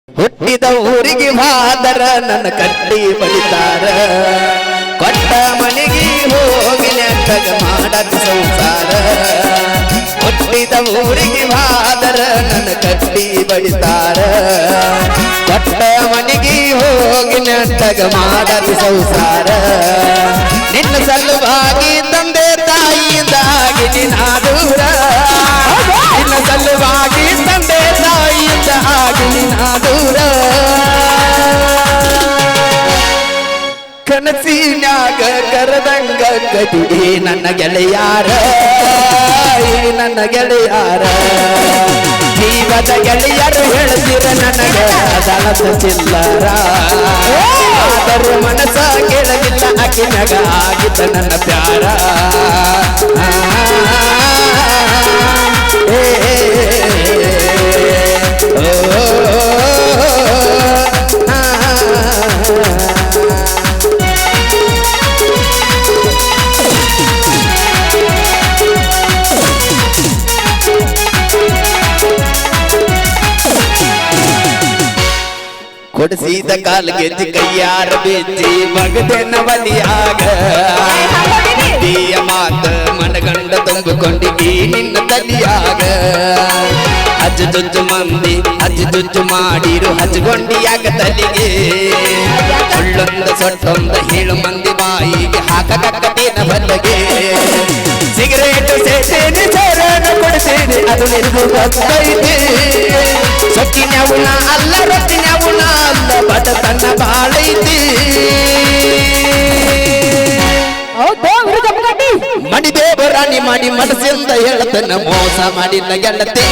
ಹುಟ್ಟಿದ ಊರಿಗೆ ಹಾದರ ನನ್ನ ಕಟ್ಟಿ ಬಡಿತಾರ ಕೊಟ್ಟ ಮನೆಗೆ ಹೋಗಿ ನೆಟ್ಟಗ ಮಾಡದ ಸಂಸಾರ ಹುಟ್ಟಿದ ಊರಿಗೆ ಹಾದರ ನನ್ನ ಕಟ್ಟಿ ಬಡಿತಾರ ಕೊಟ್ಟ ಮನೆಗೆ ಹೋಗಿ ನೆಟ್ಟಗ ಮಾಡದ ಸಂಸಾರ ನಿನ್ನ ಸಲುವಾಗಿ ತಂದೆ ತಾಯಿಯಿಂದಾಗಿ ನಿನಾದೂರ ನಿನ್ನ ಸಲುವಾಗಿ ತಂದೆ ತಾಯಿಯಿಂದ ಆಗಿ ನಿನಾದೂರ ಕನಸಿನ್ಯಾಗ ಕರದಂಗ ಕದಿಡಿ ನನ್ನ ಗೆಳೆಯಾರ ನನ್ನ ಗೆಳೆಯಾರ ಜೀವದ ಗೆಳೆಯರು ಹೇಳ್ತೀರ ನನಗೆ ದಳದ ಚಿಲ್ಲರ ಆದರೂ ಮನಸ್ಸ ಕೇಳಲಿಲ್ಲ ಅಕಿನಗ ಆಗಿದ್ದ ನನ್ನ ಪ್ಯಾರ ಕೊಡಿಸಿದ ಕಾಲ್ಗೆಜ್ಜಿ ಕೈಯಾರ ಬೆಚ್ಚಿ ಮಗದೆನ ಬಲಿಯಾಗ ಹಿರಿಯ ಮಾತ ಮನಗಂಡ ತುಂಬಿಕೊಂಡಿಗಿ ನಿನ್ನ ತಲಿಯಾಗ ಹಜ್ಜುಜ್ಜು ಮಂದಿ ಹಜ್ಜುಜ್ಜು ಮಾಡಿರು ಹಜ್ಗೊಂಡಿಯಾಗ ತಲಿಗೆ ಒಳ್ಳೊಂದ ಸೊಟ್ಟೊಂದ ಹೇಳು ಮಂದಿ ಬಾಯಿಗೆ ಹಾಕಕತ್ತೇನ ಬಲ್ಲಗೆ ಸಿಗರೇಟು ಸೇತೇನೆ ಸರನ ಕೊಡ್ತೇನೆ ಅದು ನಿನಗೂ ಗೊತ್ತೈತೆ ಸೊಕ್ಕಿನವುನ ಅಲ್ಲ ರೊಟ್ಟಿನವುನ ಅಲ್ಲ ಬಡತನ ಬಾಳೈತಿ ಮಣಿದೇವರಾಣಿ ಮಾಡಿ ಮನಸ್ಸಿಂದ ಹೇಳ್ತನ ಮೋಸ ಮಾಡಿನ ಗೆಳತಿ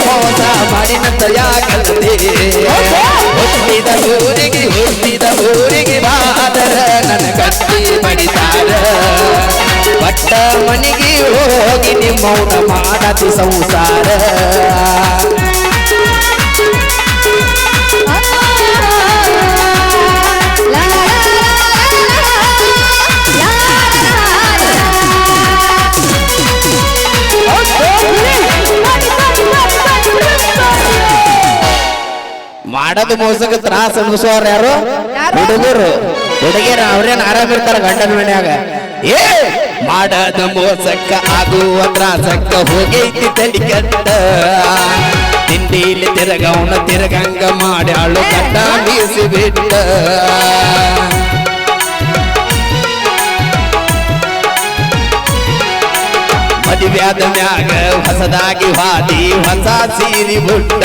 ಮೋಸ ಮಾಡಿನ ತಯಾಗಲತಿ ಹುಟ್ಟಿದ ಊರಿಗೆ ಬಾದರ ನನ್ನ ಕಟ್ಟಿ ಬಡಿತಾರ ಬಟ್ಟ ಮನೆಗೆ ಹೋಗಿ ನಿಮ್ಮೌನ ಮಾಡತಿ ಸಂಸಾರ ಮಾಡದ ಮೋಸಕ್ಕೆ ತ್ರಾಸ ಅನ್ಸೋರು ಯಾರು ಹುಡುಗರು ಹುಡುಗಿಯರು ಅವ್ರೇನ್ ಆರಾಮಿರ್ತಾರ ಗಂಡನ ಮನ್ಯಾಗ ಏ ಮಾಡದ ಮೋಸಕ್ಕ ಆಗುವ ತ್ರಾಸಕ್ಕ ಹೋಗೈತಿ ತಲೆ ಕೆಟ್ಟ ತಿಂಡಿಲಿ ತಿರಗವನ ತಿರಗಂಗ ಮಾಡ್ಯಾಳು ಕಟ್ಟ ಬೀಸಿ ಬಿಟ್ಟ ಮದುವ್ಯಾದ ಮ್ಯಾಗ ಹೊಸದಾಗಿ ಹಾದಿ ಹೊಸ ಸೀರಿ ಬುಟ್ಟ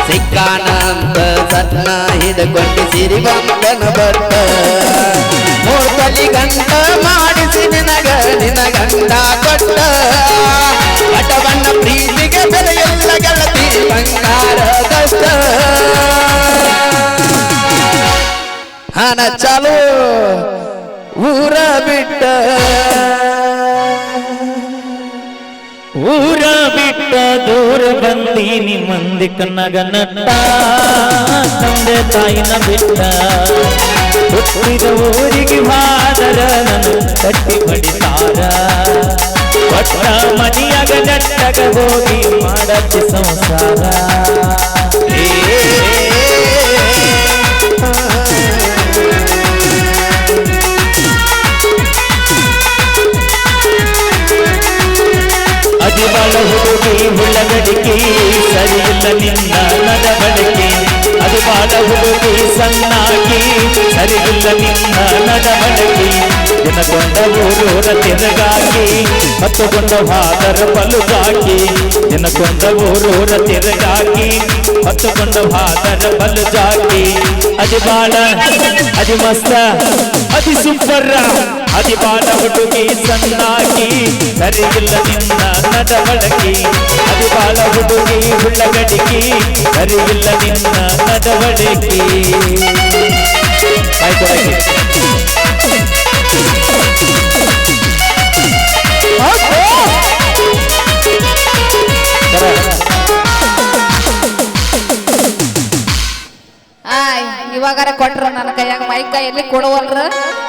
ಸಿಕ್ಕಾನಂತ ಸಣ್ಣ ಹಿಡ್ಕೊಂಡು ಸಿರಿ ಬಂದನ ಬಟ್ಟ ಮೂರ್ತಲಿ ಗಂಟ ಮಾಡಿಸಿ ನಿನಗ ನಿನ ಗಂಡ ಕೊಟ್ಟ ಬಟವನ್ನ ಪ್ರೀತಿಗೆ ಬೆಲೆಯಲ್ಲ ಗೆಳತಿ ಬಂಗಾರ ಕಷ್ಟ ಹಣ ಚಾಲು ಊರ ಬಿಟ್ಟ ಊರ ಬಿಟ್ಟ ದೂರ ಬಂದೀನಿ ಮಂದಿ ಕನ್ನಗ ನಟ್ಟ ತಂದೆ ತಾಯಿನ ಬಿಟ್ಟ ಹುಟ್ಟಿದ ಊರಿಗೆ ಹಾದರ ನನ್ನ ಕಟ್ಟಿ ಬಡಿತಾರ ಕೊಟ್ಟ ಮನಿಯಾಗ ನೆಟ್ಟಗ ಹೋಗಿ ಮಾಡತಿ ಸಂಸಾರ ಅದಿಬಾಳ ಹುಡುಗಿ ಹುಳ್ಳಗಡಿಕೆ ಸರಿಯಿಲ್ಲ ನಿನ್ನ ನಡವಳಿಕೆ ಅದಿಬಾಳ ಹುಡುಗಿ ಸಣ್ಣಾಗಿ ಸರಿಯಿಲ್ಲ ನಿನ್ನ ನಡವಳಿಕೆ ದಿನಗೊಂಡ ಊರೂರ ತಿರುಗಾಕಿ ಹತ್ತುಗೊಂಡ ಹಾದರ ಬಲುಗಾಕಿ ದಿನಗೊಂಡ ಊರೂರ ತಿರುಗಾಕಿ ಹತ್ತುಗೊಂಡ ಹಾದರ ಬಲುಜಾಕಿ ಅದಿಬಾಳ ಅದಿ ಮಸ್ತ ಅದಿ ಸೂಪರ್ ಅದಿಬಾಳ ಹುಡುಗಿ ಸಣ್ಣಾಗಿ ಸರಿಯಿಲ್ಲ ನಿನ್ನ ನಡವಳಿಕೆ ಅದಿಬಾಳ ಹುಡುಗಿ ಹುಳ್ಳಗಡಿಕೆ ಸರಿಯಿಲ್ಲ ನಿನ್ನ ನಡವಳಿಕೆ ಇವಾಗಾರ ಕೊಟ್ರ ನನ್ನ ಕೈಯಾಗ ಮೈಕ ಎಲ್ಲಿ ಕೊಡವಲ್ರ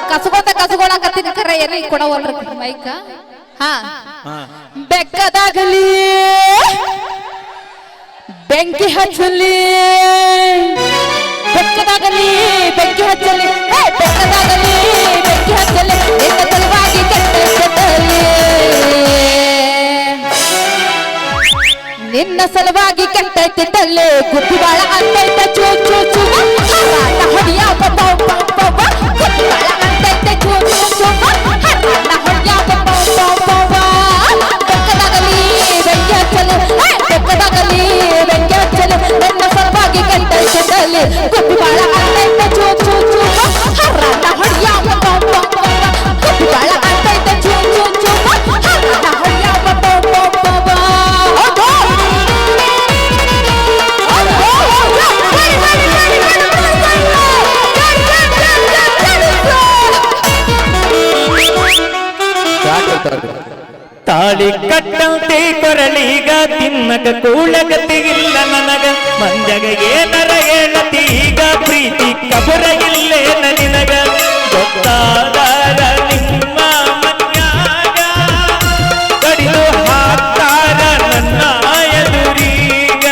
ಕಸಗೋತ ಕಸಗೋಳಕತ್ತೀನಿ ಕರೆ ಎಲ್ಲಿ ಕೊಡವಲ್ರ ಮೈಕ ಹಾ ಹಾ ಬೆಕ್ಕದಾಗಲಿ ಬೆಂಕಿ ಹಚ್ಚಲಿ ಬೆಕ್ಕದಾಗಲಿ ಬೆಂಕಿ ಹಚ್ಚಲಿ ಬೆಕ್ಕದಾಗಲಿ ಬೆಂಕಿ ಹಚ್ಚಲಿ ನಿನ್ನ ಸಲುವಾಗಿ ಕೆಟ್ಟಲಿ ನಿನ್ನ ಸಲುವಾಗಿ ಕೆಟ್ಟೈತಿಟ್ಟಲ್ಲಿ ಗುಬ್ಬಿ ಬಾಳ ಅಂತೈತೆ ಚೂ ಚೂ ಚೂ ಹರಾಟ ಹೊಡಿಯ ಗುಬ್ಬಿ ಬಾಳ ಅಂತೈತೆ ಚೂ ಚೂ ಚೂ ಹರಾಟ ಹೊಡಿಯ ಬೆಕ್ಕದಾಗಲಿ ಬೆಂಕಿ ಹಚ್ಚಲಿ ಬೆಕ್ಕದಾಗಲಿ ಬೆಂಕಿ ಹಚ್ಚಲಿ ನಿನ್ನ ಸಲುವಾಗಿ ಕೆಟ್ಟೈತಿಟ್ಟಲ್ಲಿ ಗುಬ್ಬಿ ಬಾಳ ಅಂತೈತೆ ಚೂ ಚೂ ಚೂ ಹರಾಟ ಹೊಡಿಯ ಗುಬ್ಬಿ ಬಾಳ ಅಂತೈತೆ ಚೂ ಚೂ ಚೂ ಹರಾಟ ಹೊಡಿಯ ತಾಳಿ ಕಟ್ಟಂತೆ ಕೊರಳೀಗ ತಿನ್ನಕ ಕೂಳಗತಿಗಿಲ್ಲ ನನಗ ಮಂಜಗ ಏನರ ಹೇಳತಿ ಈಗ ಪ್ರೀತಿ ಕಬರ ಇಲ್ಲೇನ ನಿನಗ ಗೊತ್ತಾದಾರ ನಿಮ್ಮ ಮನ್ಯಾಗ ಕಡಿದು ಹಾಕ್ತಾರ ನನ್ನ ಎದುರೀಗ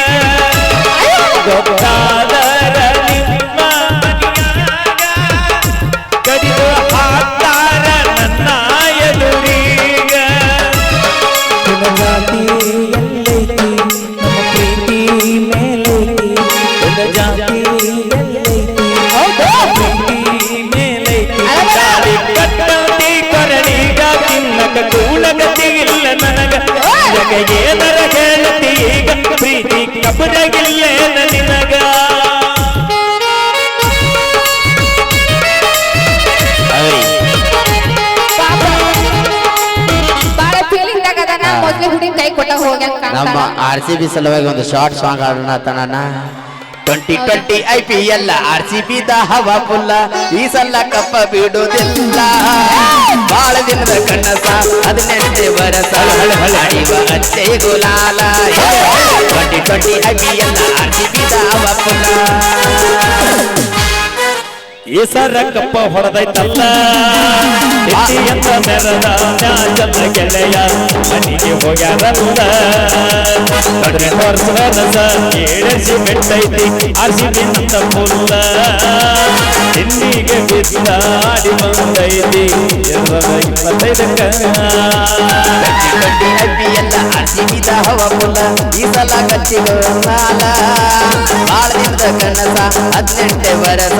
ಗೊತ್ತಾದಾರ ನಿಮ್ಮ ಮನ್ಯಾಗ ಕಡಿದು ಹಾಕ್ತಾರ ನನ್ನ ಎದುರೀಗ ಜಾತಿ ಎಲ್ಲೈತಿ ನಮ್ಮ ಪ್ರೀತಿ ಮೇಲೈತಿ ಜಾತಿ ಎಲ್ಲೈತಿ ಪ್ರೀತಿ ಮೇಲೈತಿ ತಾಳಿ ಕಟ್ಟಂತಿ ಕೊರಳೀಗ ತಿನ್ನಕ ಕೂಳಗತಿ ಇಲ್ಲ ನನಗ ಜಗ ಏನರ ಹೇಳತಿ ಈಗ ಪ್ರೀತಿ ಕಬರಗಿಲ್ಲೇನ ನಿನಗ ಕೈ ಕೊಟ್ಟ ಹೋಗ್ಯಾನ ನಮ್ಮ RCB ಸಲುವಾಗಿ ಒಂದು ಶಾರ್ಟ್ ಸಾಂಗ್ ಆಡೋಣ ತನನ 2020 IPL RCB ದ ಹವಾ ಫುಲ್ಲ ಈ ಸಲ ಕಪ್ಪ ಬಿಡುವುದಿಲ್ಲ ಬಾಳ ದಿನದ ಕನಸ 18 ವರ್ಷ ಅಡಿವ ಅಚ್ಚೆ ಗುಲಾಲ 2020 IPL RCB ದ ಹವಾ ಫುಲ್ಲ ಈ ಸರ ಕಪ್ಪ ಹೊಡೆದೈತಲ್ಲ ಅಂತ ಮೆರದ ಮ್ಯಾಚಲ್ಲ ಗೆಳೆಯ ಮನೆಗೆ ಹೋಗ್ಯಾರಲ್ಲ ಕಡಿಮೆ ವರ್ಷ ಏಳಸಿ ಬಿಟ್ಟೈತಿ RCB ನಂತ ಫುಲ್ಲ ತಿನ್ನಿಗೆ ಬಿದ್ದ ಆಡಿ ಬಂದೈತಿ 25ಕ್ಕ IPL RCB ದ ಹವಾ ಫುಲ್ಲ ಈ ಸಲ ಕಚ್ಚಿ ಗುಲಾಲ ಬಾಳ ದಿನದ ಕನಸ 18 ವರ್ಷ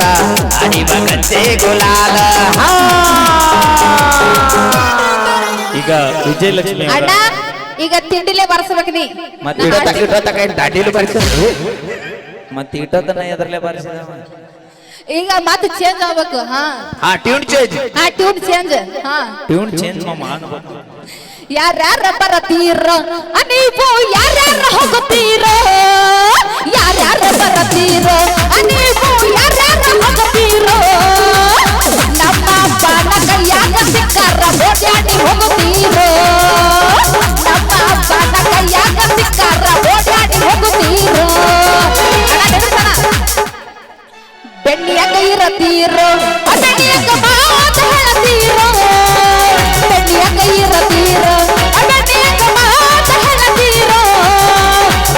ಅಡಿವ ಕಚ್ಚೆ ಗುಲಾಲ ಈಗ ವಿಜಯಲಕ್ಷ್ಮಿ ಅಣ್ಣ ಈಗ ತಿಂಡಿಲೇ ಬರ್ಸ್ಬೇಕು ನೀ ದಾಟಿಲು ಬರ್ತಾರೆ ಮತ್ತೆ ಇಟ್ಟತನ ಎದರ್ಲೆ ಬಾರಿಸಿದ ಈಗ ಮತ್ತೆ ಚೇಂಜ್ ಆಗ್ಬೇಕು tune change tune change tune change ಮಾಡಬೇಕು ಯಾರ್ಯಾರ ಬರತೀರ ನೀವು ಯಾರ್ಯಾರ ಹೋಗುತ್ತೀರ ಯಾರ್ಯಾರ ಬರತೀರ ನೀವು ಯಾರ್ಯಾರ ಹೋಗುತ್ತೀರ ನಮ್ಮ ಅಪ್ಪನ ಕೈಯಾಗ ಸಿಕ್ಕಾರ ಓಡಾಡಿ ಹೋಗುತ್ತೀರ ನಮ್ಮ ಅಪ್ಪನ ಕೈಯಾಗ ಸಿಕ್ಕಾರ ಓಡಾಡಿ ಹೋಗುತ್ತೀರ ಬೆಣ್ಣಿಯಾಗ ಇರತೀರ ಬೆಣ್ಣಿಯಾಗ ಮಾತ ಹೇಳತೀರ ಬೆಣ್ಣಿಯಾಗ ಇರತೀರ ಬೆಣ್ಣಿಯಾಗ ಮಾತ ಹೇಳತೀರ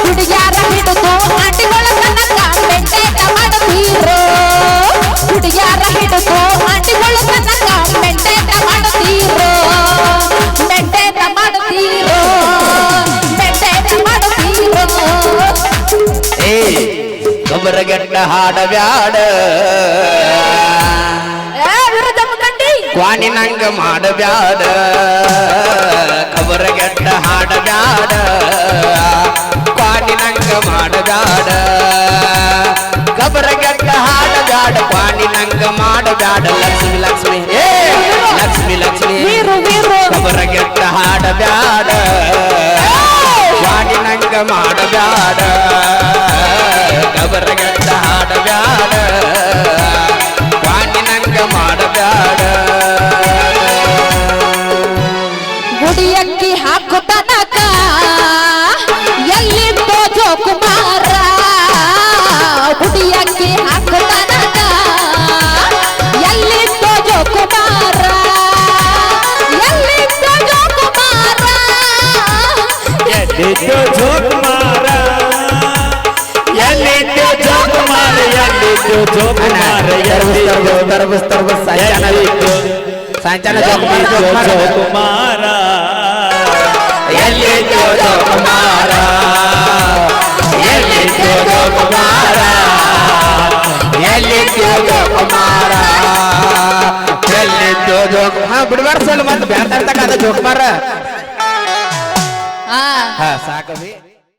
ಹುಡುಗ್ಯಾರ ಹಿಡಿದು ಆಂಟಿಗಳ ತನಕ ಮೆಂಟೇಟ ಮಾಡತೀರ ಹುಡುಗ್ಯಾರ ಹಿಡಿದು ಆಂಟಿಗಳ ತನಕ ಮೆಂಟೇಟ ಮಾಡತೀರ ಮೆಂಟೇಟ ಮಾಡತೀರ ಮೆಂಟೇಟ ಮಾಡತೀರ ಗೊಬ್ಬರಗಟ್ಟ ಹಾಡಬ್ಯಾಡ ವಿರುದ್ಧ ಮುಖಂಡಿ ಕ್ವಾನಿನಂಗ ಮಾಡಬ್ಯಾಡ ಗೊಬ್ಬರಗಟ್ಟ ಹಾಡಬ್ಯಾಡ ಕ್ವಾನಿನಂಗ ಮಾಡಬ್ಯಾಡ ಗೊಬ್ಬರಗಟ್ಟ ಹಾಡಬ್ಯಾಡ ಕ್ವಾನಿನಂಗ ಮಾಡಬ್ಯಾಡ ಲಕ್ಷ್ಮಿ ಲಕ್ಷ್ಮಿ ಲಕ್ಷ್ಮಿ ಲಕ್ಷ್ಮಿ ಗೊಬ್ಬರಗಟ್ಟ ಹಾಡಬ್ಯಾಡ ಕ್ವಾನಿನಂಗ ಮಾಡಬ್ಯಾಡ ಗೊಬ್ಬರಗಟ್ಟ ಹಾಡಬ್ಯಾಡ ಕ್ವಾನಿನಂಗ ಮಾಡಬ್ಯಾಡ ಗುಡಿಯಕ್ಕಿ ಹಾಕು ತನಕ ಎಲ್ಲಿದ್ದೋ ಜೋಕುಮಾರ ಗುಡಿಯಕ್ಕಿ ಹಾಕು ತನಕ ಎಲ್ಲಿದ್ದೋ ಜೋಕುಮಾರ ಎಲ್ಲಿದ್ದೋ ಜೋಕುಮಾರ ಎಲ್ಲಿದ್ಯೋ ಜೋಕುಮಾರ ಎಲ್ಲಿದ್ಯೋ ಜೋಕುಮಾರ ಎಲ್ಲಿದ್ಯೋ ಜೋಕುಮಾರ ಎಲ್ಲಿದ್ಯೋ ಸಾಂಚಾನ ಜೋಕುಮಾರ ಎಲ್ಲಿದ್ಯೋ ಜೋಕುಮಾರ ಎಲ್ಲಿದ್ಯೋ ಜೋಕುಮಾರ ಎಲ್ಲಿದ್ಯೋ ಜೋಕುಮಾರ ಎಲ್ಲಿದ್ಯೋ ಜೋಕುಮಾರ ಬಿಡ್ಬಾರ್ದು ಸಲ ಮತ್ತೆ ಬ್ಯಾತಾಡ್ತಕ್ಕ ಅದ ಜೋಕುಮಾರ ಹಾ ಸಾಕವಿ